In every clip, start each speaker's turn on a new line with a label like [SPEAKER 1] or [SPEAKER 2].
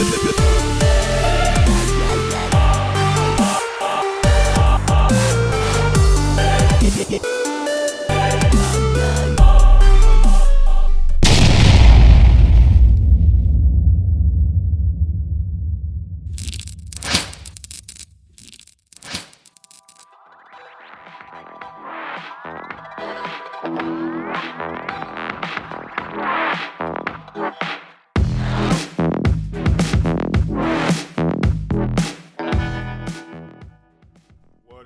[SPEAKER 1] What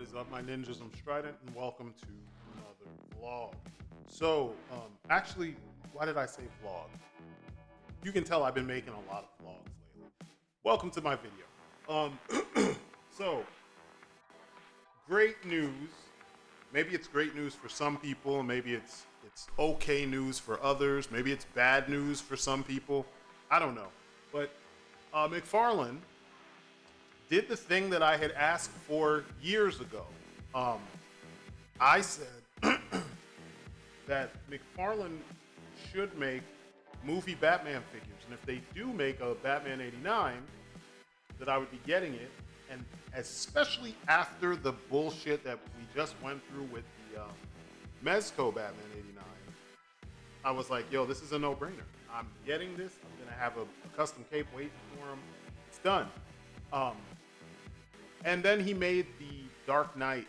[SPEAKER 1] is up, my ninjas? I'm Strydent, and welcome to another vlog. So, actually, why did I say vlog? You can tell I've been making a lot of vlogs lately. Welcome to my video. So, great news. Maybe it's great news for some people, maybe it's okay news for others, maybe it's bad news for some people. I don't know. But McFarlane did the thing that I had asked for years ago. I said that McFarlane should make movie Batman figures, and if they do make a Batman 89, that I would be getting it, and especially after the bullshit that we just went through with the Mezco Batman 89, I was like, yo, this is a no-brainer. I'm getting this. I'm gonna have a custom cape waiting for him. It's done. And then he made the Dark Knight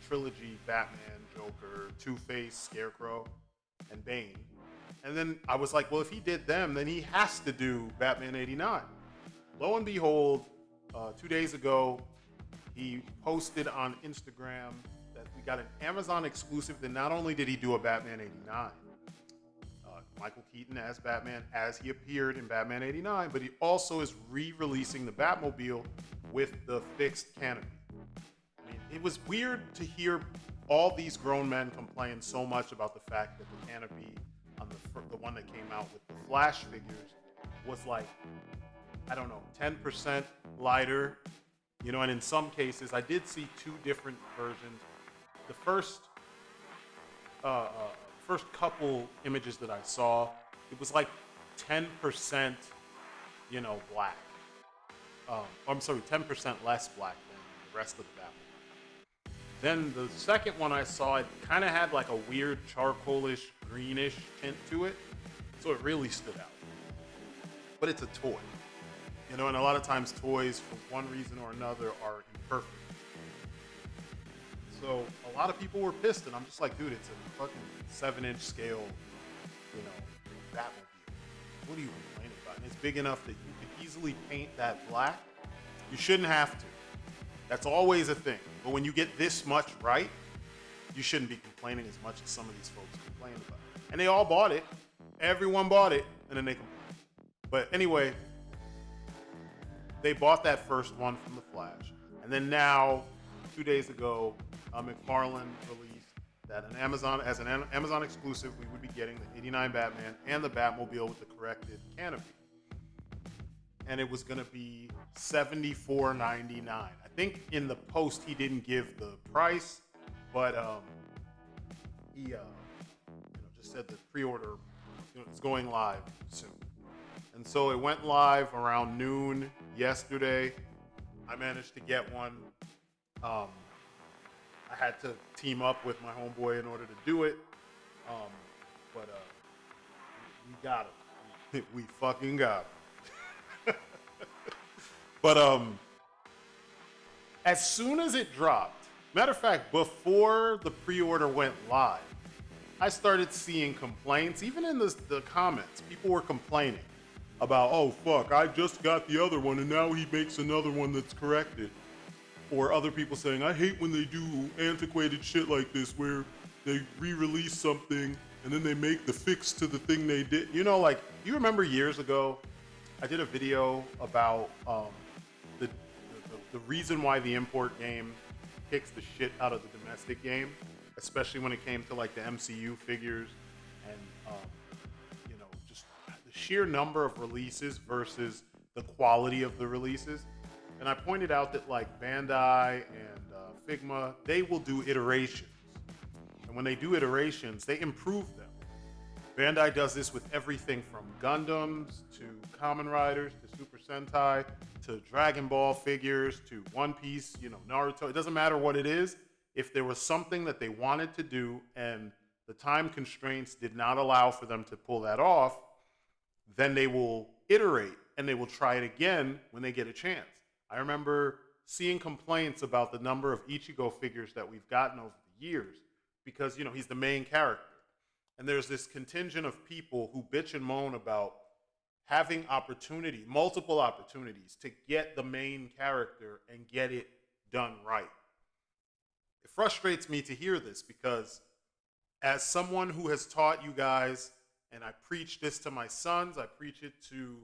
[SPEAKER 1] trilogy: Batman, Joker, Two-Face, Scarecrow, and Bane. And then I was like, well, if he did them, then he has to do Batman 89. Lo and behold, 2 days ago, he posted on Instagram that we got an Amazon exclusive that not only did he do a Batman 89, Michael Keaton as Batman as he appeared in Batman 89, but he also is re-releasing the Batmobile with the fixed canopy. I mean, it was weird to hear all these grown men complain so much about the fact that the canopy on the one that came out with the Flash figures was like, I don't know, 10% lighter, you know, and in some cases, I did see two different versions. The first couple images that I saw, it was like 10%, you know, black. I'm sorry, 10% less black than the rest of the Batmobile. Then the second one I saw, it kind of had like a weird charcoalish, greenish tint to it, so it really stood out. But it's a toy, you know, and a lot of times toys, for one reason or another, are imperfect. So a lot of people were pissed, and I'm just like, dude, it's a fucking 7-inch scale, you know, Batmobile. What are you complaining about? And it's big enough that you could easily paint that black. You shouldn't have to. That's always a thing. But when you get this much right, you shouldn't be complaining as much as some of these folks complain about it. And they all bought it. Everyone bought it, and then they complained. But anyway, they bought that first one from the Flash. And then now, 2 days ago, McFarlane released that an Amazon exclusive, we would be getting the 89 Batman and the Batmobile with the corrected canopy. And it was gonna be $74.99. I think in the post he didn't give the price, but he just said the pre-order is going live soon. And so it went live around noon yesterday. I managed to get one. I had to team up with my homeboy in order to do it, but we got him. We fucking got him. But as soon as it dropped, matter of fact, before the pre-order went live, I started seeing complaints, even in the comments. People were complaining about, oh fuck, I just got the other one and now he makes another one that's corrected. Or other people saying, I hate when they do antiquated shit like this where they re-release something and then they make the fix to the thing they did. You know, like, you remember years ago, I did a video about the reason why the import game kicks the shit out of the domestic game, especially when it came to like the MCU figures and, you know, just the sheer number of releases versus the quality of the releases. And I pointed out that like Bandai and Figma, they will do iterations. And when they do iterations, they improve them Bandai does this with everything from Gundams to Kamen Riders to Super Sentai to Dragon Ball figures to One Piece, Naruto. It doesn't matter what it is. If there was something that they wanted to do and the time constraints did not allow for them to pull that off, then they will iterate and they will try it again when they get a chance. I remember seeing complaints about the number of Ichigo figures that we've gotten over the years because, he's the main character. And there's this contingent of people who bitch and moan about having multiple opportunities to get the main character and get it done right. It frustrates me to hear this because as someone who has taught you guys, and I preach this to my sons, I preach it to,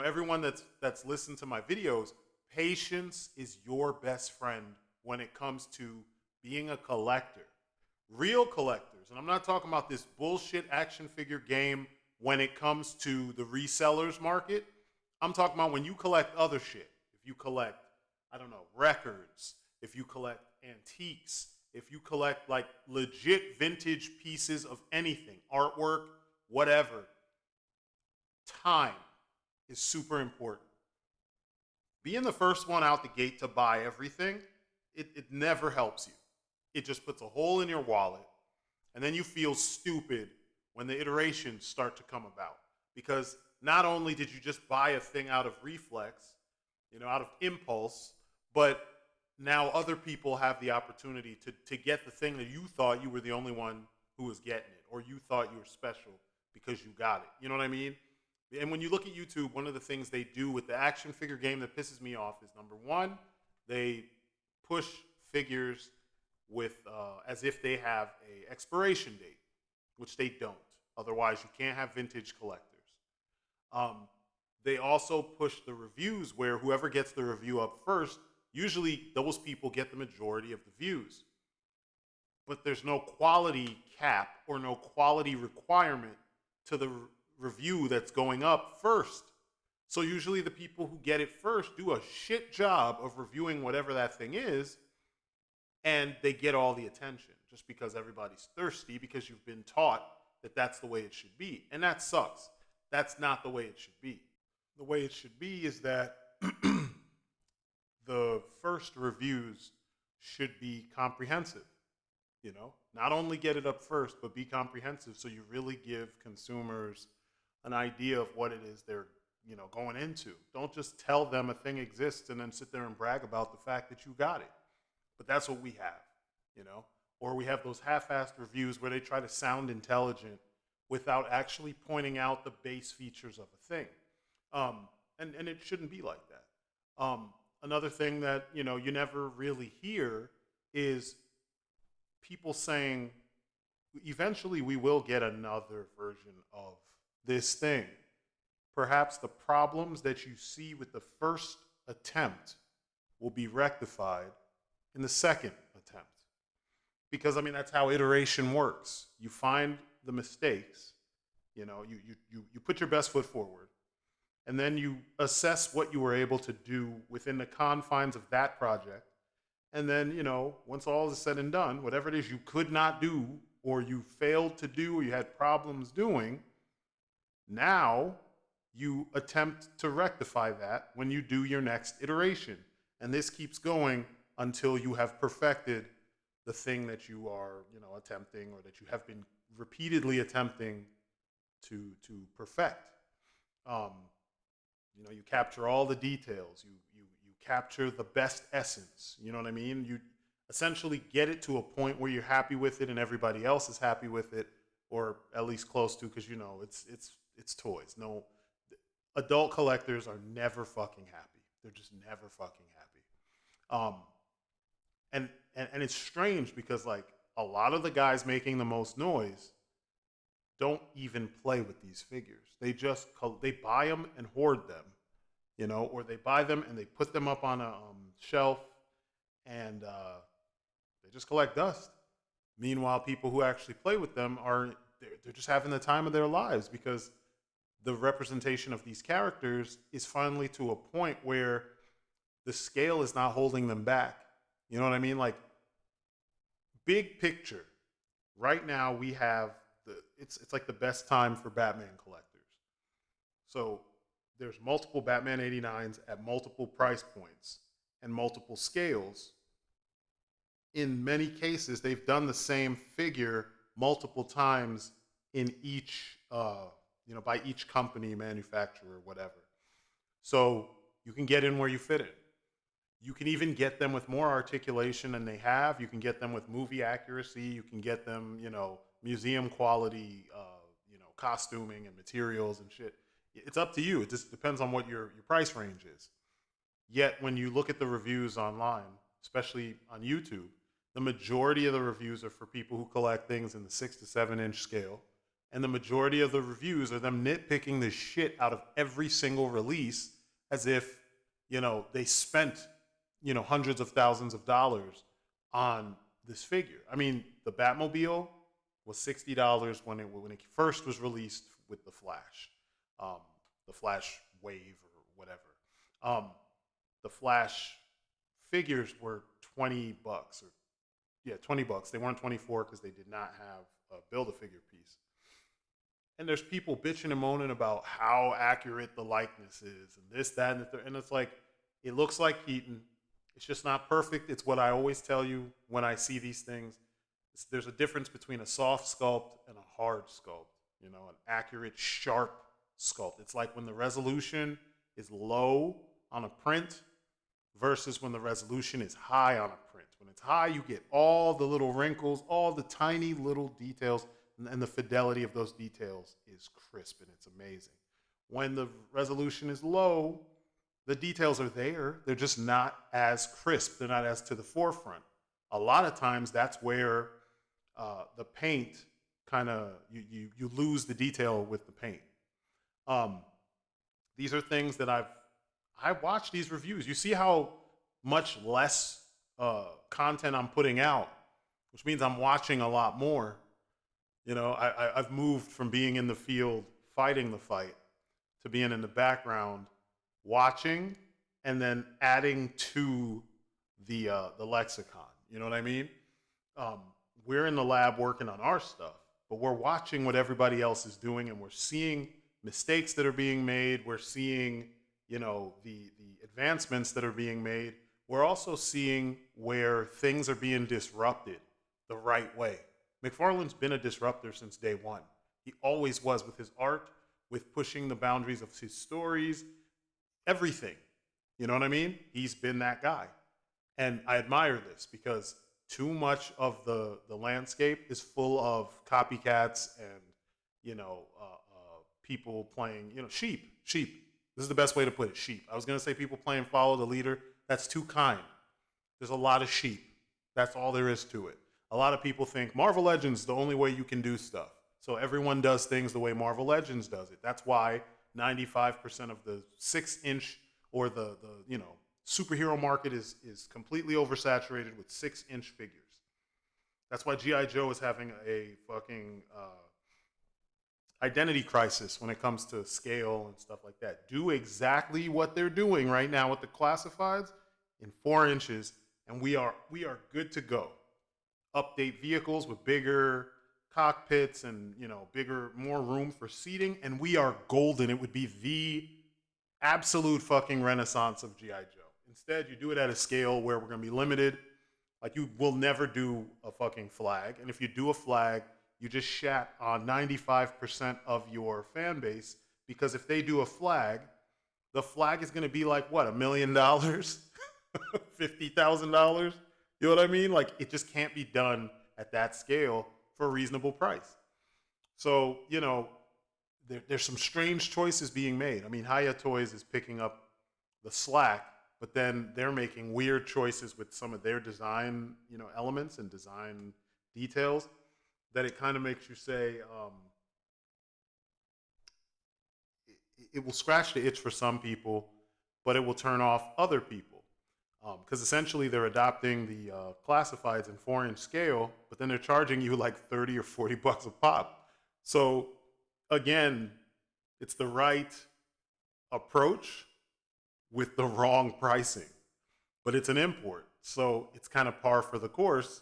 [SPEAKER 1] everyone that's listened to my videos, patience is your best friend when it comes to being a collector. Real collectors, and I'm not talking about this bullshit action figure game when it comes to the resellers market. I'm talking about when you collect other shit. If you collect, records, if you collect antiques, if you collect like legit vintage pieces of anything, artwork, whatever, time is super important. Being the first one out the gate to buy everything, it never helps you. It just puts a hole in your wallet, and then you feel stupid when the iterations start to come about. Because not only did you just buy a thing out of reflex, out of impulse, but now other people have the opportunity to get the thing that you thought you were the only one who was getting it, or you thought you were special because you got it. You know what I mean? And when you look at YouTube, one of the things they do with the action figure game that pisses me off is, number one, they push figures with as if they have a expiration date, which they don't. Otherwise, you can't have vintage collectors. They also push the reviews where whoever gets the review up first, usually those people get the majority of the views. But there's no quality cap or no quality requirement to the review that's going up first. So usually the people who get it first do a shit job of reviewing whatever that thing is, and they get all the attention just because everybody's thirsty because you've been taught that that's the way it should be. And that sucks. That's not the way it should be. The way it should be is that the first reviews should be comprehensive. Not only get it up first, but be comprehensive so you really give consumers an idea of what it is they're, going into. Don't just tell them a thing exists and then sit there and brag about the fact that you got it. But that's what we have, or we have those half-assed reviews where they try to sound intelligent without actually pointing out the base features of a thing. And it shouldn't be like that. Another thing that, you never really hear is people saying, eventually we will get another version of this thing. Perhaps the problems that you see with the first attempt will be rectified in the second attempt. Because, that's how iteration works. You find the mistakes, you put your best foot forward, and then you assess what you were able to do within the confines of that project. And then, once all is said and done, whatever it is you could not do, or you failed to do, or you had problems doing, now you attempt to rectify that when you do your next iteration. And this keeps going until you have perfected the thing that you are, attempting, or that you have been repeatedly attempting to perfect. You capture all the details. You capture the best essence. You know what I mean? You essentially get it to a point where you're happy with it and everybody else is happy with it, or at least close to, because it's toys. No, adult collectors are never fucking happy. They're just never fucking happy. And it's strange because, like, a lot of the guys making the most noise don't even play with these figures. They buy them and hoard them, or they buy them and they put them up on a shelf, and they just collect dust. Meanwhile, people who actually play with them they're just having the time of their lives because the representation of these characters is finally to a point where the scale is not holding them back. You know what I mean? Like, big picture, right now we have it's like the best time for Batman collectors. So there's multiple Batman 89s at multiple price points and multiple scales. In many cases, they've done the same figure multiple times in each, by each company, manufacturer, whatever. So you can get in where you fit in. You can even get them with more articulation than they have. You can get them with movie accuracy. You can get them, museum quality, costuming and materials and shit. It's up to you. It just depends on what your price range is. Yet when you look at the reviews online, especially on YouTube, the majority of the reviews are for people who collect things in the 6 to 7 inch scale. And the majority of the reviews are them nitpicking the shit out of every single release as if, they spent, hundreds of thousands of dollars on this figure. I mean, the Batmobile was $60 when it first was released with um, the Flash wave or whatever. The Flash figures were $20 or $20. They weren't 24 because they did not have a Build-A-Figure piece. And there's people bitching and moaning about how accurate the likeness is and this, that, and the third. And it's like, it looks like Keaton. It's just not perfect. It's what I always tell you when I see these things. There's a difference between a soft sculpt and a hard sculpt. An accurate, sharp sculpt. It's like when the resolution is low on a print versus when the resolution is high on a print. When it's high, you get all the little wrinkles, all the tiny little details, and the fidelity of those details is crisp and it's amazing. When the resolution is low, the details are there. They're just not as crisp. They're not as to the forefront. A lot of times that's where the paint kind of, you lose the detail with the paint. These are things that I watch these reviews. You see how much less content I'm putting out, which means I'm watching a lot more. I've moved from being in the field fighting the fight to being in the background watching and then adding to the lexicon. You know what I mean? We're in the lab working on our stuff, but we're watching what everybody else is doing, and we're seeing mistakes that are being made. We're seeing, the advancements that are being made. We're also seeing where things are being disrupted the right way. McFarlane's been a disruptor since day one. He always was, with his art, with pushing the boundaries of his stories, everything. You know what I mean? He's been that guy. And I admire this because too much of the landscape is full of copycats and, people playing, sheep. This is the best way to put it, sheep. I was going to say people playing follow the leader. That's too kind. There's a lot of sheep. That's all there is to it. A lot of people think Marvel Legends is the only way you can do stuff. So everyone does things the way Marvel Legends does it. That's why 95% of the 6-inch or the superhero market is completely oversaturated with 6-inch figures. That's why G.I. Joe is having a fucking identity crisis when it comes to scale and stuff like that. Do exactly what they're doing right now with the classifieds in 4 inches, and we are good to go. Update vehicles with bigger cockpits and bigger, more room for seating, and we are golden. It would be the absolute fucking renaissance of G.I. Joe. Instead, you do it at a scale where we're going to be limited. Like, you will never do a fucking flag, and if you do a flag, you just shat on 95% of your fan base, because if they do a flag, the flag is going to be like, what, $1 million? $50,000? You know what I mean? Like, it just can't be done at that scale for a reasonable price. So, there's some strange choices being made. I mean, Hiya Toys is picking up the slack, but then they're making weird choices with some of their design, elements and design details that it kind of makes you say, it will scratch the itch for some people, but it will turn off other people. Because essentially they're adopting the classifieds in 4-inch scale, but then they're charging you like 30 or 40 bucks a pop. So again, it's the right approach with the wrong pricing, but it's an import. So it's kind of par for the course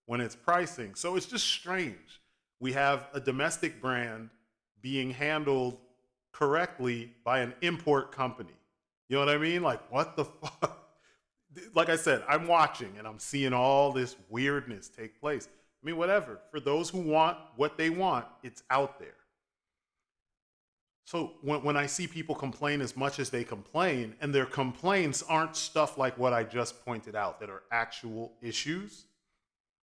[SPEAKER 1] when it's pricing. So it's just strange. We have a domestic brand being handled correctly by an import company. You know what I mean? Like, what the fuck? Like I said, I'm watching and I'm seeing all this weirdness take place. I mean, whatever. For those who want what they want, it's out there. So when I see people complain as much as they complain, and their complaints aren't stuff like what I just pointed out that are actual issues,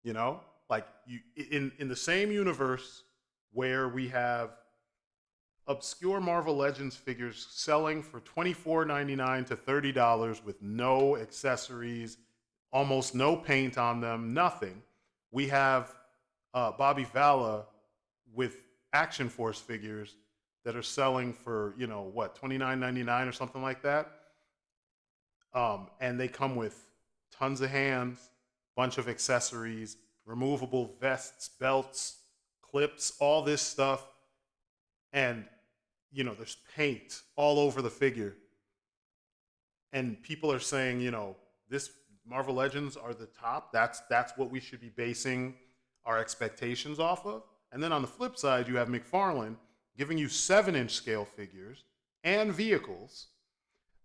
[SPEAKER 1] you know, like you in the same universe where we have obscure Marvel Legends figures selling for $24.99 to $30 with no accessories, almost no paint on them, nothing. We have Bobby Vala with Action Force figures that are selling for, you know, what, $29.99 or something like that. And they come with tons of hands, bunch of accessories, removable vests, belts, clips, all this stuff. And, you know, there's paint all over the figure. And people are saying, you know, this Marvel Legends are the top. That's what we should be basing our expectations off of. And then on the flip side, you have McFarlane giving you 7-inch scale figures and vehicles.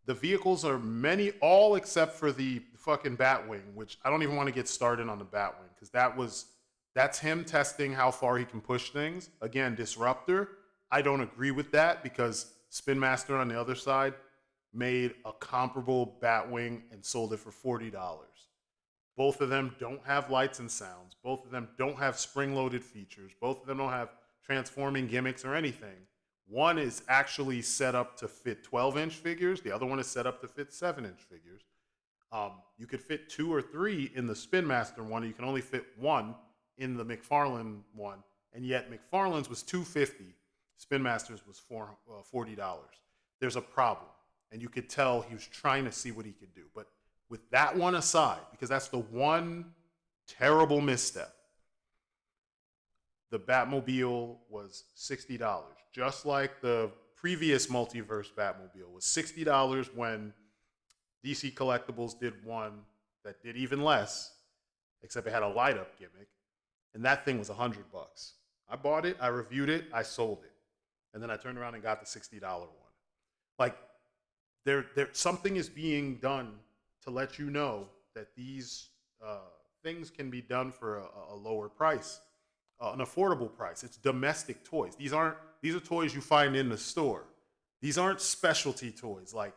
[SPEAKER 1] The vehicles are many, all except for the fucking Batwing, which I don't even want to get started on the Batwing because that's him testing how far he can push things. Again, Disruptor. I don't agree with that because Spin Master on the other side made a comparable Batwing and sold it for $40. Both of them don't have lights and sounds. Both of them don't have spring-loaded features. Both of them don't have transforming gimmicks or anything. One is actually set up to fit 12-inch figures. The other one is set up to fit 7-inch figures. You could fit 2 or 3 in the Spin Master one. You can only fit 1 in the McFarlane one. And yet McFarlane's was $250. Spin Master's was $40. There's a problem. And you could tell he was trying to see what he could do. But with that one aside, because that's the one terrible misstep, the Batmobile was $60. Just like the previous multiverse Batmobile was $60 when DC Collectibles did one that did even less, except it had a light up gimmick. And that thing was $100. I bought it, I reviewed it, I sold it. And then I turned around and got the $60 one. Like, there something is being done to let you know that these things can be done for a lower price, an affordable price. It's domestic toys. These are toys you find in the store. These aren't specialty toys like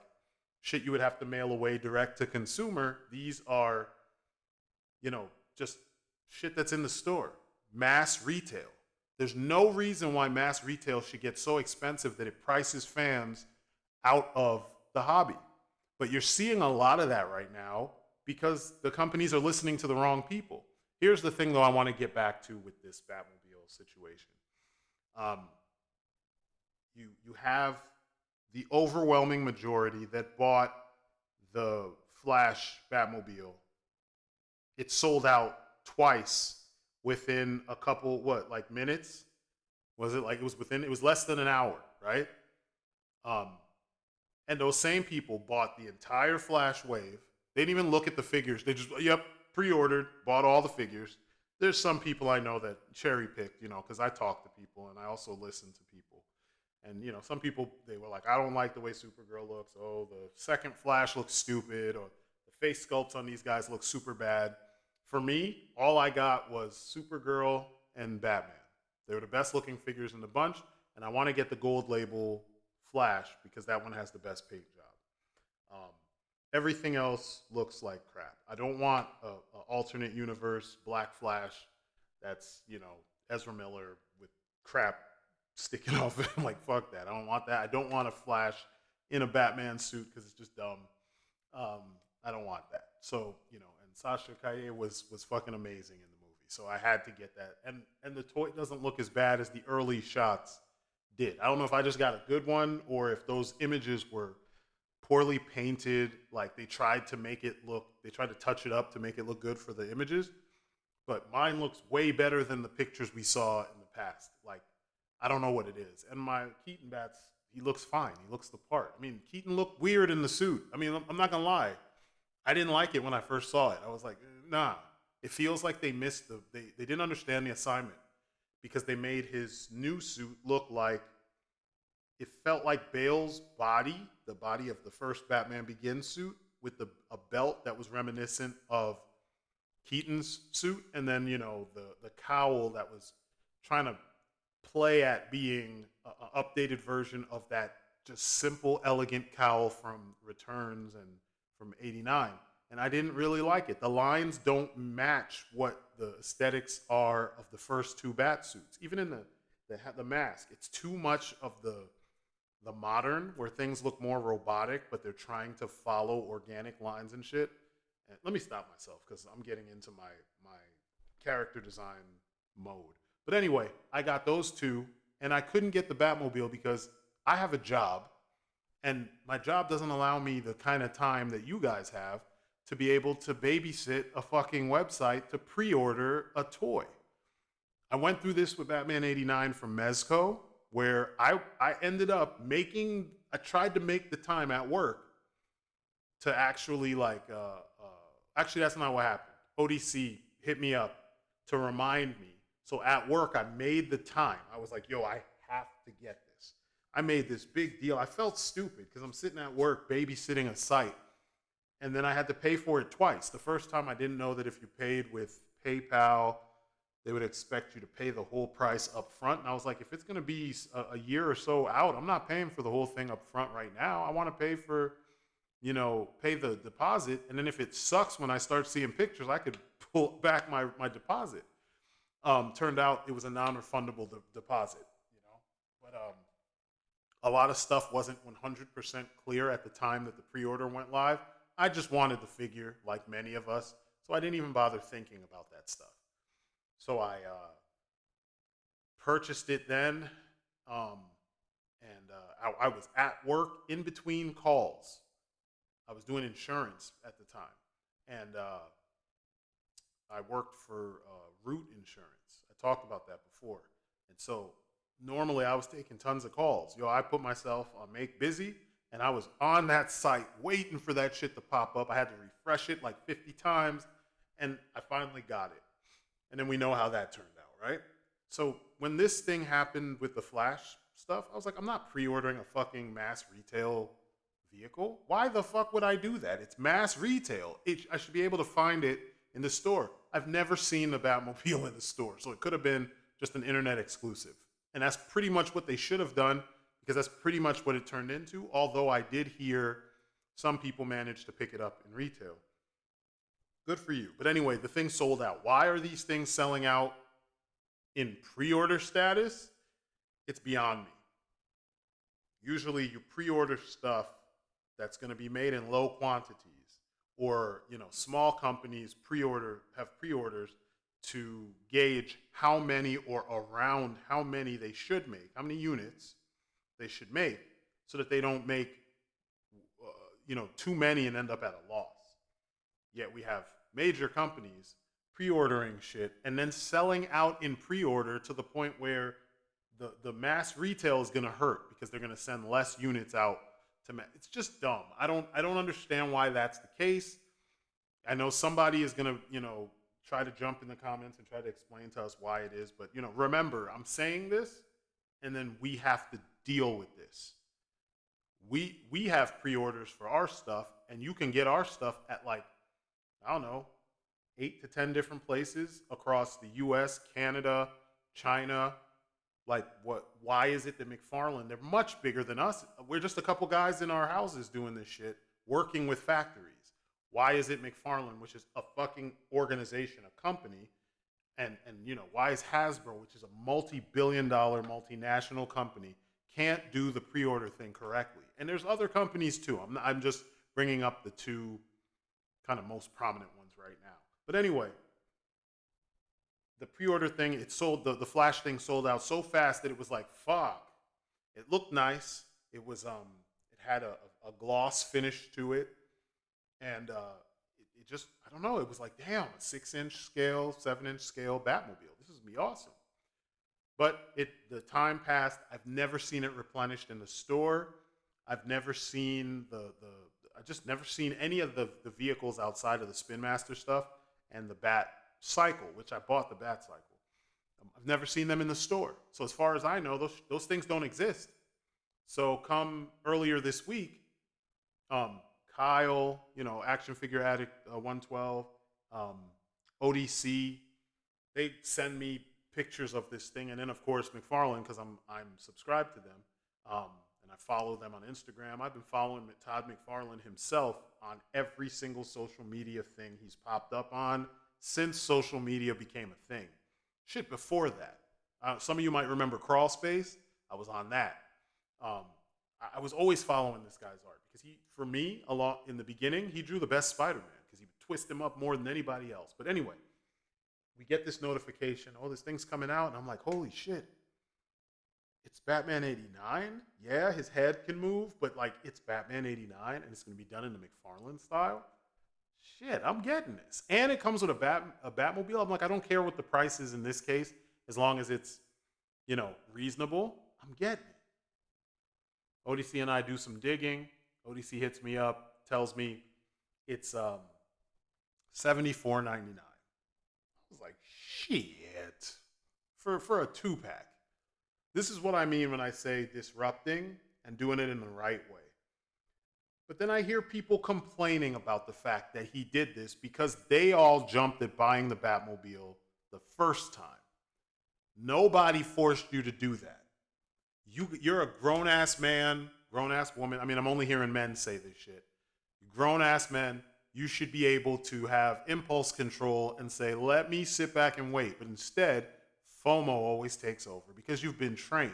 [SPEAKER 1] shit you would have to mail away direct to consumer. These are, you know, just shit that's in the store. Mass retail. There's no reason why mass retail should get so expensive that it prices fans out of the hobby. But you're seeing a lot of that right now because the companies are listening to the wrong people. Here's the thing, though, I want to get back to with this Batmobile situation. You have the overwhelming majority that bought the Flash Batmobile. It sold out twice within a couple, minutes? Was it like it was less than an hour, right? And those same people bought the entire Flash wave. They didn't even look at the figures. They just, pre-ordered, bought all the figures. There's some people I know that cherry picked, you know, because I talk to people and I also listen to people. And, you know, some people, they were like, I don't like the way Supergirl looks. Oh, the second Flash looks stupid. Or the face sculpts on these guys look super bad. For me, all I got was Supergirl and Batman. They were the best looking figures in the bunch. And I want to get the gold label Flash because that one has the best paint job. Everything else looks like crap. I don't want an alternate universe Black Flash that's, you know, Ezra Miller with crap sticking off it. I'm like, fuck that. I don't want that. I don't want a Flash in a Batman suit because it's just dumb. I don't want that. So, you know, and Sasha Calle was fucking amazing in the movie. So I had to get that. And the toy doesn't look as bad as the early shots did. I don't know if I just got a good one or if those images were poorly painted. Like they tried to touch it up to make it look good for the images. But mine looks way better than the pictures we saw in the past. Like, I don't know what it is. And my Keaton Bats, he looks fine. He looks the part. I mean, Keaton looked weird in the suit. I mean, I'm not going to lie. I didn't like it when I first saw it. I was like, nah. It feels like they missed they didn't understand the assignment. because they made his new suit look like it felt like Bale's body, the body of the first Batman Begins suit, with a belt that was reminiscent of Keaton's suit, and then the cowl that was trying to play at being an updated version of that just simple, elegant cowl from Returns and from '89. And I didn't really like it. The lines don't match what the aesthetics are of the first two bat suits. Even in the mask, it's too much of the modern where things look more robotic, but they're trying to follow organic lines and shit. And let me stop myself because I'm getting into my character design mode. But anyway, I got those two, and I couldn't get the Batmobile because I have a job, and my job doesn't allow me the kind of time that you guys have to be able to babysit a fucking website to pre-order a toy. I went through this with Batman '89 from Mezco, where I ended up I tried to make the time at work to actually actually that's not what happened. ODC hit me up to remind me. So at work, I made the time. I was like, yo, I have to get this. I made this big deal. I felt stupid because I'm sitting at work babysitting a site, and then I had to pay for it twice. The first time I didn't know that if you paid with PayPal, they would expect you to pay the whole price up front. And I was like, if it's going to be a year or so out, I'm not paying for the whole thing up front right now. I want to pay pay the deposit. And then if it sucks when I start seeing pictures, I could pull back my deposit. Turned out it was a non-refundable deposit, But a lot of stuff wasn't 100% clear at the time that the pre-order went live. I just wanted the figure, like many of us, so I didn't even bother thinking about that stuff. So I purchased it then, and I was at work in between calls. I was doing insurance at the time, and I worked for Root Insurance. I talked about that before, and so normally I was taking tons of calls. I put myself on Make Busy, and I was on that site waiting for that shit to pop up. I had to refresh it like 50 times, and I finally got it. And then we know how that turned out, right? So when this thing happened with the Flash stuff, I was like, I'm not pre-ordering a fucking mass retail vehicle. Why the fuck would I do that? It's mass retail. I should be able to find it in the store. I've never seen the Batmobile in the store, so it could have been just an internet exclusive. And that's pretty much what they should have done, because that's pretty much what it turned into, although I did hear some people managed to pick it up in retail. Good for you. But anyway, the thing sold out. Why are these things selling out in pre-order status? It's beyond me. Usually you pre-order stuff that's going to be made in low quantities, or small companies have pre-orders to gauge how many or around how many they should make, how many units they should make, so that they don't make too many and end up at a loss. Yet we have major companies pre-ordering shit and then selling out in pre-order to the point where the mass retail is going to hurt because they're going to send less units out to it's just dumb. I don't understand why that's the case. I know somebody is going to, try to jump in the comments and try to explain to us why it is, but remember, I'm saying this and then we have to deal with this. We have pre-orders for our stuff, and you can get our stuff at I don't know, 8 to 10 different places across the US, Canada, China. Why is it that McFarlane, they're much bigger than us. We're just a couple guys in our houses doing this shit, working with factories. Why is it McFarlane, which is a fucking organization, a company, and why is Hasbro, which is a multi-billion-dollar multinational company, can't do the pre-order thing correctly? And there's other companies too. I'm just bringing up the two kind of most prominent ones right now. But anyway, the pre-order thing, it sold, the Flash thing sold out so fast that it was like, fuck. It looked nice. It was, it had a gloss finish to it. And it just, I don't know, it was like, damn, a 6-inch scale, 7-inch scale Batmobile. This is gonna be awesome. But the time passed. I've never seen it replenished in the store. I've never seen I just never seen any of the vehicles outside of the Spin Master stuff and the Bat Cycle, which I bought the Bat Cycle. I've I've never seen them in the store. So as far as I know, those things don't exist. So come earlier this week, Kyle, Action Figure Addict 112, um, ODC, they send me pictures of this thing, and then of course McFarlane, because I'm subscribed to them, and I follow them on Instagram. I've been following Todd McFarlane himself on every single social media thing he's popped up on since social media became a thing. Shit, before that, some of you might remember Crawl Space. I was on that. I was always following this guy's art because for me, in the beginning, he drew the best Spider-Man because he would twist him up more than anybody else. But anyway, we get this notification, oh, this thing's coming out, and I'm like, holy shit, it's Batman 89? Yeah, his head can move, but like, it's Batman 89, and it's going to be done in the McFarlane style? Shit, I'm getting this. And it comes with a Batmobile. I'm like, I don't care what the price is in this case, as long as it's, reasonable. I'm getting it. ODC and I do some digging. ODC hits me up, tells me it's $74.99. I was like, shit. For a 2-pack. This is what I mean when I say disrupting and doing it in the right way. But then I hear people complaining about the fact that he did this because they all jumped at buying the Batmobile the first time. Nobody forced you to do that. You're a grown-ass man, grown-ass woman. I mean, I'm only hearing men say this shit. Grown-ass men, you should be able to have impulse control and say, let me sit back and wait. But instead, FOMO always takes over because you've been trained.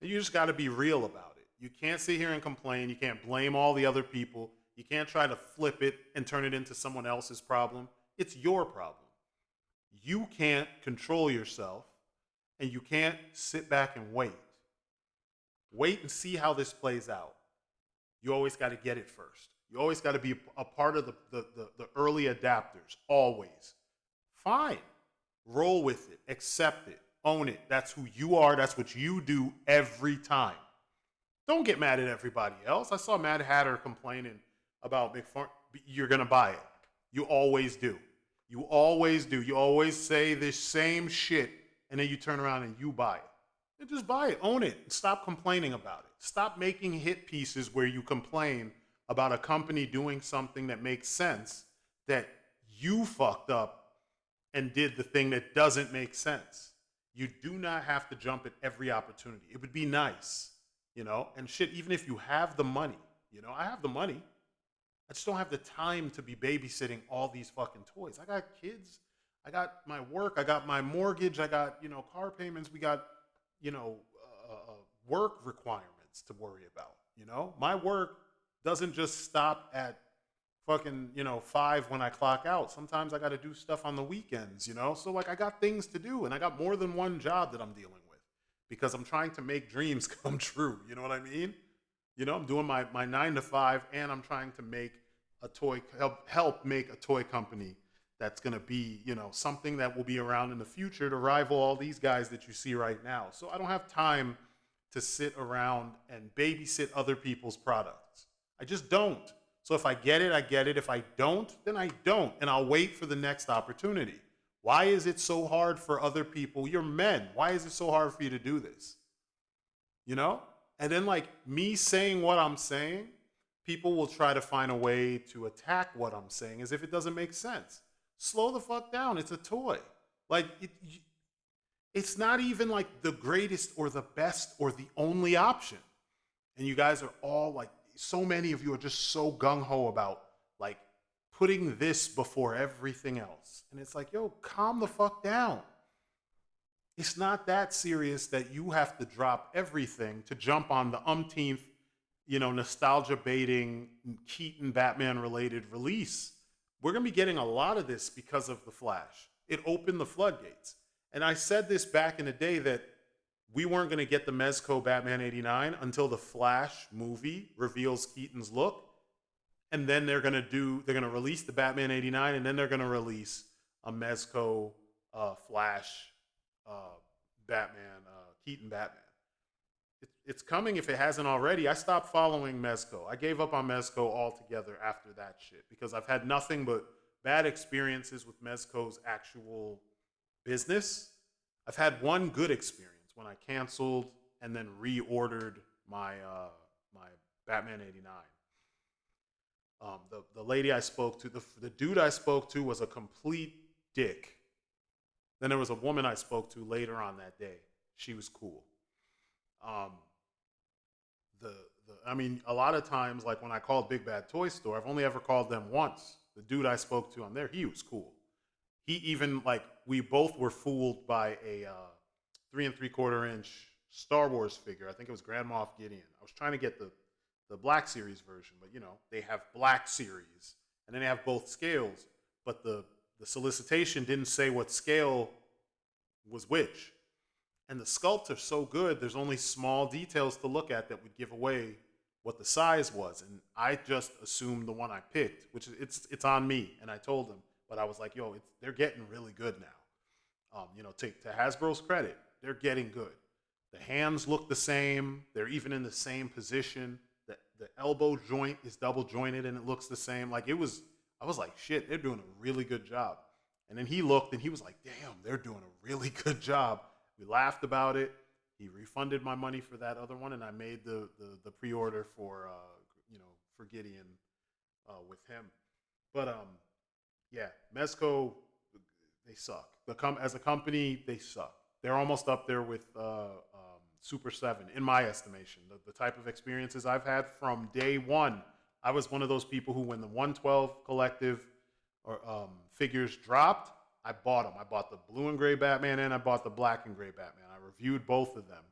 [SPEAKER 1] And you just got to be real about it. You can't sit here and complain. You can't blame all the other people. You can't try to flip it and turn it into someone else's problem. It's your problem. You can't control yourself, and you can't sit back and wait. Wait and see how this plays out. You always got to get it first. You always got to be a part of the early adapters, always. Fine. Roll with it. Accept it. Own it. That's who you are. That's what you do every time. Don't get mad at everybody else. I saw Mad Hatter complaining about McFarlane. You're going to buy it. You always do. You always do. You always say this same shit, and then you turn around and you buy it. And just buy it. Own it. Stop complaining about it. Stop making hit pieces where you complain about a company doing something that makes sense, that you fucked up and did the thing that doesn't make sense. You do not have to jump at every opportunity. It would be nice, and shit, even if you have the money, I have the money. I just don't have the time to be babysitting all these fucking toys. I got kids. I got my work. I got my mortgage. I got, car payments. We got, work requirements to worry about, My work doesn't just stop at fucking, 5 when I clock out. Sometimes I got to do stuff on the weekends, So like I got things to do, and I got more than one job that I'm dealing with because I'm trying to make dreams come true. You know what I mean? I'm doing my 9 to 5, and I'm trying to make a toy, help make a toy company that's going to be, something that will be around in the future to rival all these guys that you see right now. So I don't have time to sit around and babysit other people's products. I just don't. So if I get it, I get it. If I don't, then I don't. And I'll wait for the next opportunity. Why is it so hard for other people? You're men. Why is it so hard for you to do this? And then like me saying what I'm saying, people will try to find a way to attack what I'm saying as if it doesn't make sense. Slow the fuck down. It's a toy. Like it's not even like the greatest or the best or the only option. And you guys are all like, so many of you are just so gung-ho about like putting this before everything else. And it's like, yo, calm the fuck down. It's not that serious that you have to drop everything to jump on the umpteenth, nostalgia baiting Keaton Batman related release. We're going to be getting a lot of this because of The Flash. It opened the floodgates. And I said this back in the day that we weren't going to get the Mezco Batman 89 until the Flash movie reveals Keaton's look. And then they're going to release the Batman 89, and then they're going to release a Mezco Flash Batman, Keaton Batman. It's coming if it hasn't already. I stopped following Mezco. I gave up on Mezco altogether after that shit because I've had nothing but bad experiences with Mezco's actual business. I've had one good experience when I canceled and then reordered my my Batman '89. The lady I spoke to, the dude I spoke to was a complete dick. Then there was a woman I spoke to later on that day. She was cool. Um, I mean, a lot of times, like when I called Big Bad Toy Store, I've only ever called them once. The dude I spoke to on there, he was cool. He even like we both were fooled by a 3 3/4 inch Star Wars figure. I think it was Grand Moff Gideon. I was trying to get the Black Series version, but you know they have Black Series, and then they have both scales. But the solicitation didn't say what scale was which. And the sculpts are so good, there's only small details to look at that would give away what the size was. And I just assumed the one I picked, which it's on me. And I told him, but I was like, yo, they're getting really good now. You know, to Hasbro's credit, they're getting good. The hands look the same. They're even in the same position. The elbow joint is double jointed and it looks the same. Like I was like, shit, they're doing a really good job. And then he looked and he was like, damn, they're doing a really good job. We laughed about it. He refunded my money for that other one, and I made the pre-order for you know, for Gideon with him. But yeah, Mezco, they suck. As a company, they suck. They're almost up there with Super 7 in my estimation. The type of experiences I've had from day one. I was one of those people who, when the 112 collective or figures dropped, I bought them. I bought the blue and gray Batman and I bought the black and gray Batman. I reviewed both of them.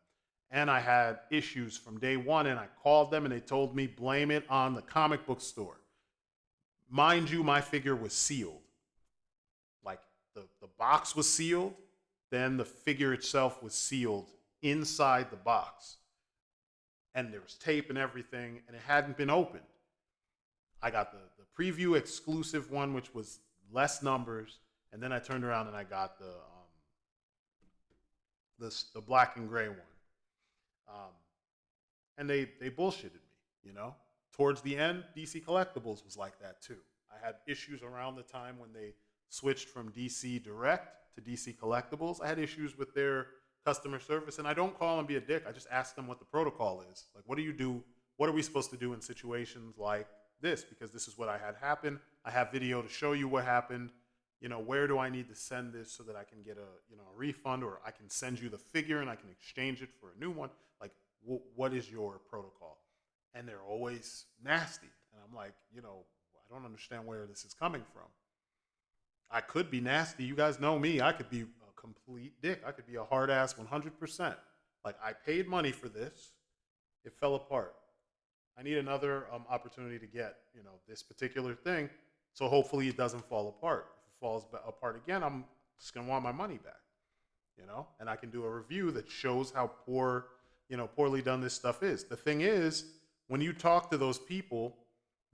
[SPEAKER 1] And I had issues from day one, and I called them and they told me blame it on the comic book store. Mind you, my figure was sealed. Like the box was sealed, then the figure itself was sealed inside the box. And there was tape and everything, and it hadn't been opened. I got the preview exclusive one, which was less numbers, and then I turned around and I got the black and gray one. And they bullshitted me, you know? Towards the end, DC Collectibles was like that too. I had issues around the time when they switched from DC Direct to DC Collectibles. I had issues with their customer service, and I don't call and be a dick. I just ask them what the protocol is. Like, what do you do? What are we supposed to do in situations like this? Because this is what I had happen. I have video to show you what happened. You know, where do I need to send this so that I can get a refund, or I can send you the figure and I can exchange it for a new one? Like, what is your protocol? And they're always nasty. And I'm like, I don't understand where this is coming from. I could be nasty. You guys know me. I could be a complete dick. I could be a hard ass 100%. Like, I paid money for this. It fell apart. I need another opportunity to get, this particular thing. So hopefully it doesn't fall apart. If it falls apart again, I'm just going to want my money back, and I can do a review that shows how poorly done this stuff is. The thing is, when you talk to those people,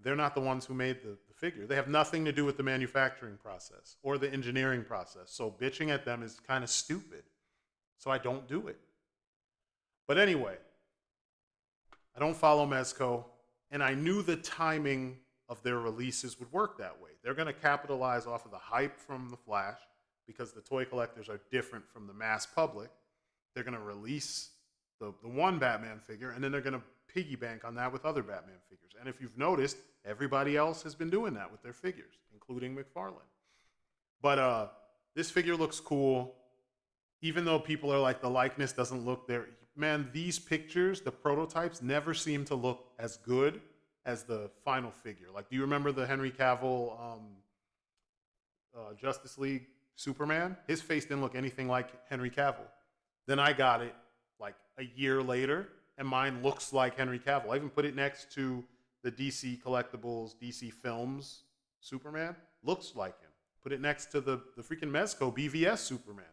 [SPEAKER 1] they're not the ones who made the figure. They have nothing to do with the manufacturing process or the engineering process. So bitching at them is kind of stupid. So I don't do it. But anyway, I don't follow Mezco, and I knew the timing of their releases would work that way. They're going to capitalize off of the hype from The Flash because the toy collectors are different from the mass public. They're going to release the one Batman figure, and then they're going to piggyback on that with other Batman figures. And if you've noticed, everybody else has been doing that with their figures, including McFarlane. But this figure looks cool, even though people are like, the likeness doesn't look there. Man, these pictures, the prototypes, never seem to look as good as the final figure. Like, do you remember the Henry Cavill Justice League Superman? His face didn't look anything like Henry Cavill. Then I got it like a year later, and mine looks like Henry Cavill. I even put it next to the DC Collectibles, DC Films Superman. Looks like him. Put it next to the freaking Mezco BVS Superman.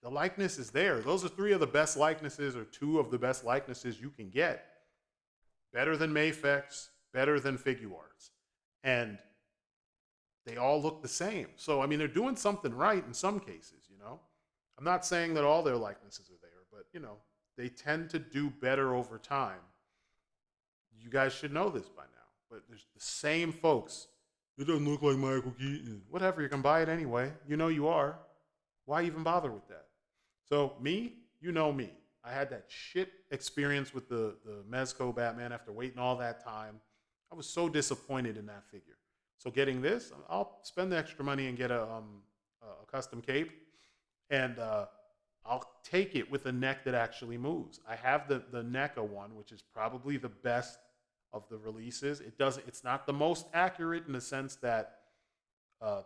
[SPEAKER 1] The likeness is there. Those are three of the best likenesses, or two of the best likenesses you can get. Better than Mafex, better than Figuarts. And they all look the same. So, I mean, they're doing something right in some cases, I'm not saying that all their likenesses are there, but, they tend to do better over time. You guys should know this by now. But there's the same folks. It doesn't look like Michael Keaton. Whatever, you can buy it anyway. You know you are. Why even bother with that? So me, you know me. I had that shit experience with the Mezco Batman after waiting all that time. I was so disappointed in that figure. So getting this, I'll spend the extra money and get a custom cape, and I'll take it with a neck that actually moves. I have the NECA one, which is probably the best of the releases. It's not the most accurate in the sense that the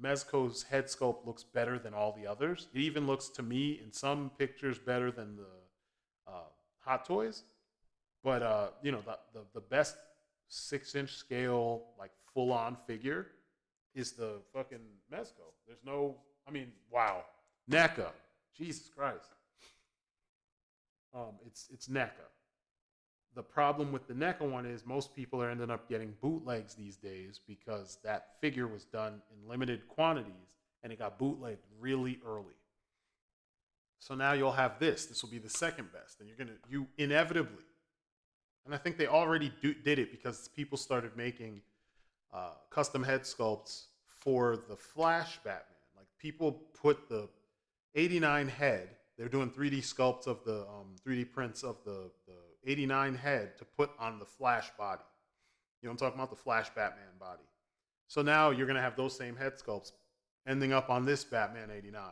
[SPEAKER 1] Mezco's head sculpt looks better than all the others. It even looks to me in some pictures better than the Hot Toys. But the best 6-inch scale, like full on figure is the fucking Mezco. There's no, I mean, wow, NECA, Jesus Christ. It's NECA. The problem with the NECA one is most people are ending up getting bootlegs these days because that figure was done in limited quantities and it got bootlegged really early. So now you'll have this. This will be the second best, and you inevitably, and I think they already did it because people started making custom head sculpts for the Flash Batman. Like people put the '89 head. They're doing 3D sculpts of the 3D prints of the '89 head to put on the Flash body. You know what I'm talking about? The Flash Batman body. So now you're going to have those same head sculpts ending up on this Batman '89.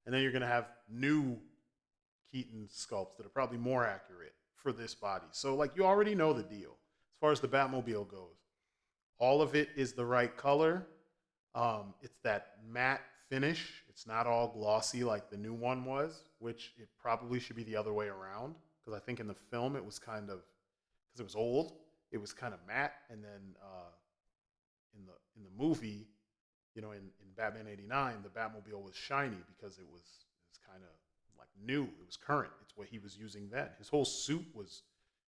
[SPEAKER 1] And then you're going to have new Keaton sculpts that are probably more accurate for this body. So, like, you already know the deal as far as the Batmobile goes. All of it is the right color. It's that matte finish. It's not all glossy like the new one was, which it probably should be the other way around. Because I think in the film it was kind of, because it was old, it was kind of matte, and then in the movie, in Batman '89, the Batmobile was shiny because it was kind of like new. It was current. It's what he was using then. His whole suit was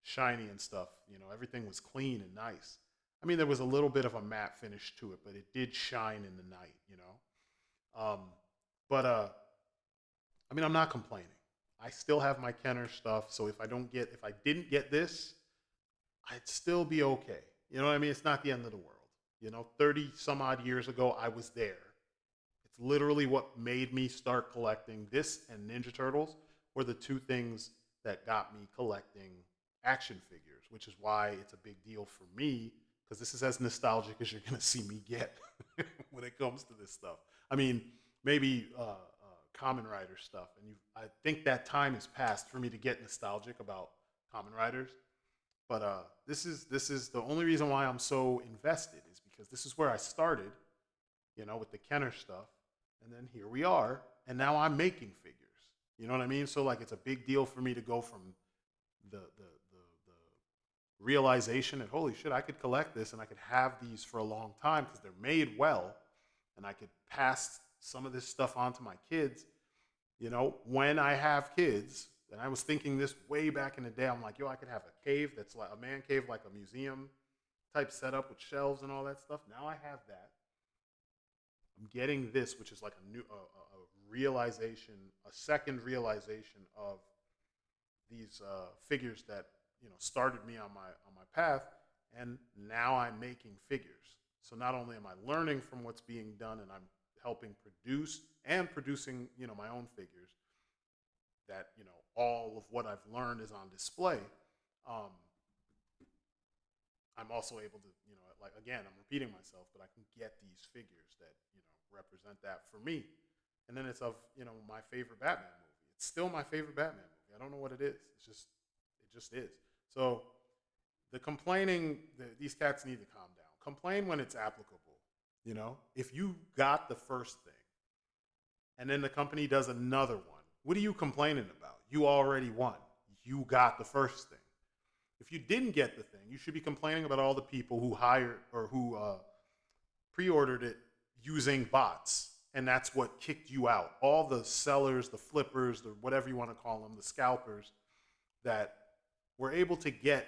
[SPEAKER 1] shiny and stuff. Everything was clean and nice. I mean, there was a little bit of a matte finish to it, but it did shine in the night. But I mean, I'm not complaining. I still have my Kenner stuff, so if I didn't get this, I'd still be okay. You know what I mean? It's not the end of the world. 30 some odd years ago, I was there. It's literally what made me start collecting. This and Ninja Turtles were the two things that got me collecting action figures, which is why it's a big deal for me, because this is as nostalgic as you're going to see me get when it comes to this stuff. I mean, maybe Kamen Rider stuff, and I think that time has passed for me to get nostalgic about Kamen Riders. But this is the only reason why I'm so invested, is because this is where I started, with the Kenner stuff, and then here we are, and now I'm making figures. You know what I mean? So like, it's a big deal for me to go from the realization that, holy shit, I could collect this and I could have these for a long time because they're made well, and I could pass some of this stuff on to my kids. When I have kids. And I was thinking this way back in the day. I'm like, I could have a cave that's like a man cave, like a museum type setup with shelves and all that stuff. Now I have that. I'm getting this, which is like a new realization, a second realization of these figures that started me on my path, and now I'm making figures. So not only am I learning from what's being done, and I'm helping produce and producing my own figures, that all of what I've learned is on display. I'm also able to, like, again, I'm repeating myself, but I can get these figures that represent that for me. And then it's of my favorite Batman movie. It's still my favorite Batman movie. I don't know what it is. It just is. So the complaining, these cats need to calm down. Complain when it's applicable. If you got the first thing, and then the company does another one, what are you complaining about? You already won. You got the first thing. If you didn't get the thing, you should be complaining about all the people who hired or who pre-ordered it using bots, and that's what kicked you out. All the sellers, the flippers, the whatever you want to call them, the scalpers, that were able to get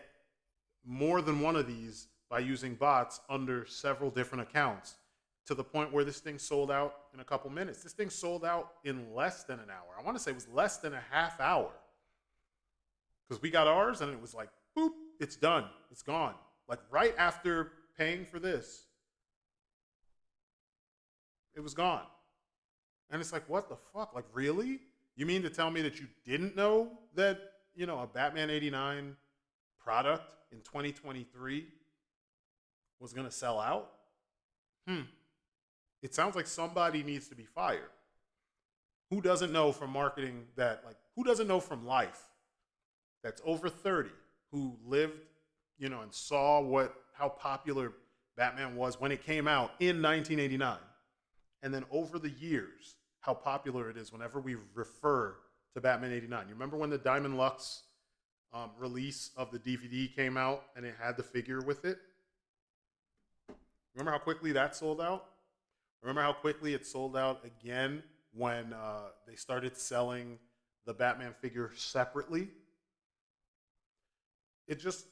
[SPEAKER 1] more than one of these by using bots under several different accounts, to the point where this thing sold out in a couple minutes. This thing sold out in less than an hour. I want to say it was less than a half hour. Because we got ours and it was like, boop, it's done. It's gone. Like right after paying for this, it was gone. And it's like, what the fuck? Like, really? You mean to tell me that you didn't know that, a Batman 89 product in 2023 was going to sell out? It sounds like somebody needs to be fired. Who doesn't know from marketing that, like, who doesn't know from life that's over 30 who lived, and saw how popular Batman was when it came out in 1989. And then over the years, how popular it is whenever we refer to Batman 89. You remember when the Diamond Lux release of the DVD came out and it had the figure with it? Remember how quickly that sold out? Remember how quickly it sold out again when they started selling the Batman figure separately? It's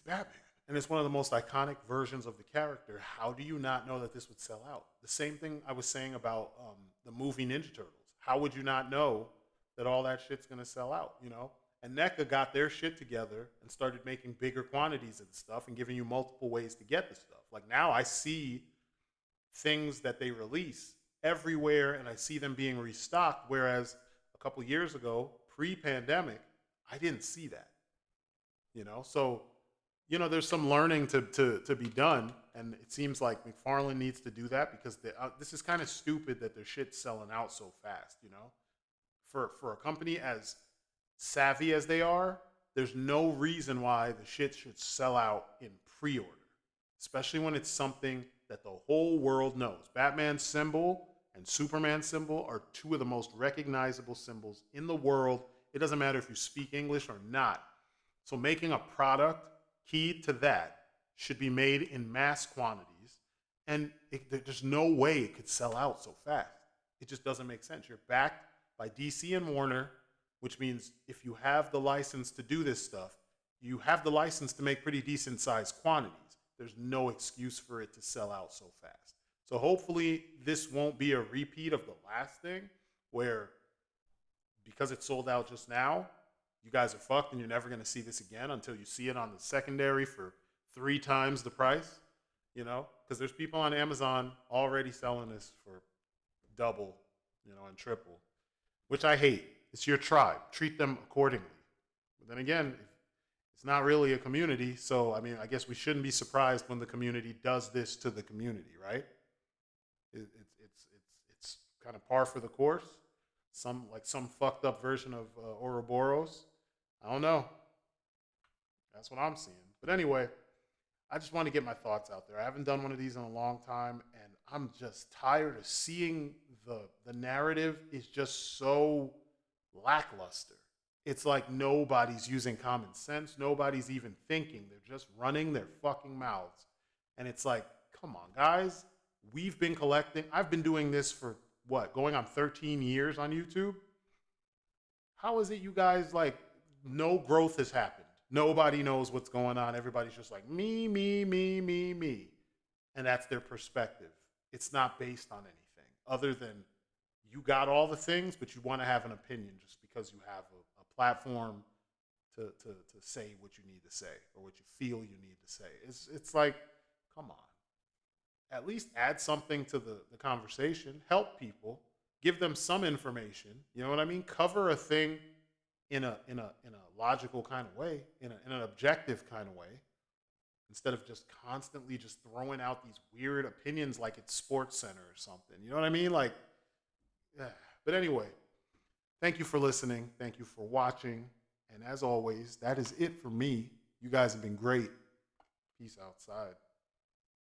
[SPEAKER 1] Batman. And it's one of the most iconic versions of the character. How do you not know that this would sell out? The same thing I was saying about the movie Ninja Turtles. How would you not know that all that shit's going to sell out, And NECA got their shit together and started making bigger quantities of the stuff and giving you multiple ways to get the stuff. Like now I see things that they release everywhere and I see them being restocked, whereas a couple years ago, pre-pandemic, I didn't see that. So there's some learning to be done, and it seems like McFarlane needs to do that because this is kind of stupid that their shit's selling out so fast. For a company as savvy as they are, there's no reason why the shit should sell out in pre-order, especially when it's something that the whole world knows. Batman's symbol and Superman's symbol are two of the most recognizable symbols in the world. It doesn't matter if you speak English or not. So making a product key to that should be made in mass quantities, and there's no way it could sell out so fast. It just doesn't make sense. You're backed by DC and Warner, which means if you have the license to do this stuff, you have the license to make pretty decent sized quantities. There's no excuse for it to sell out so fast. So hopefully this won't be a repeat of the last thing where, because it sold out just now, you guys are fucked and you're never going to see this again until you see it on the secondary for 3 times the price, because there's people on Amazon already selling this for double, and triple, which I hate. It's your tribe. Treat them accordingly. But then again, it's not really a community. So, I guess we shouldn't be surprised when the community does this to the community, right? It's kind of par for the course. Some fucked up version of Ouroboros. I don't know. That's what I'm seeing. But anyway, I just want to get my thoughts out there. I haven't done one of these in a long time, and I'm just tired of seeing the narrative is just so lackluster. It's like nobody's using common sense. Nobody's even thinking. They're just running their fucking mouths. And it's like, come on, guys. We've been collecting. I've been doing this for going on 13 years on YouTube. How is it you guys no growth has happened? Nobody knows what's going on. Everybody's just like me, me, me, me, me. And that's their perspective. It's not based on anything other than you got all the things, but you want to have an opinion just because you have a platform to say what you need to say or what you feel you need to say. It's like, come on. At least add something to the conversation. Help people. Give them some information. You know what I mean? Cover a thing in a logical kind of way, in an objective kind of way, instead of just constantly just throwing out these weird opinions like it's Sports Center or something. You know what I mean? Yeah. But anyway, thank you for listening. Thank you for watching. And as always, that is it for me. You guys have been great. Peace outside.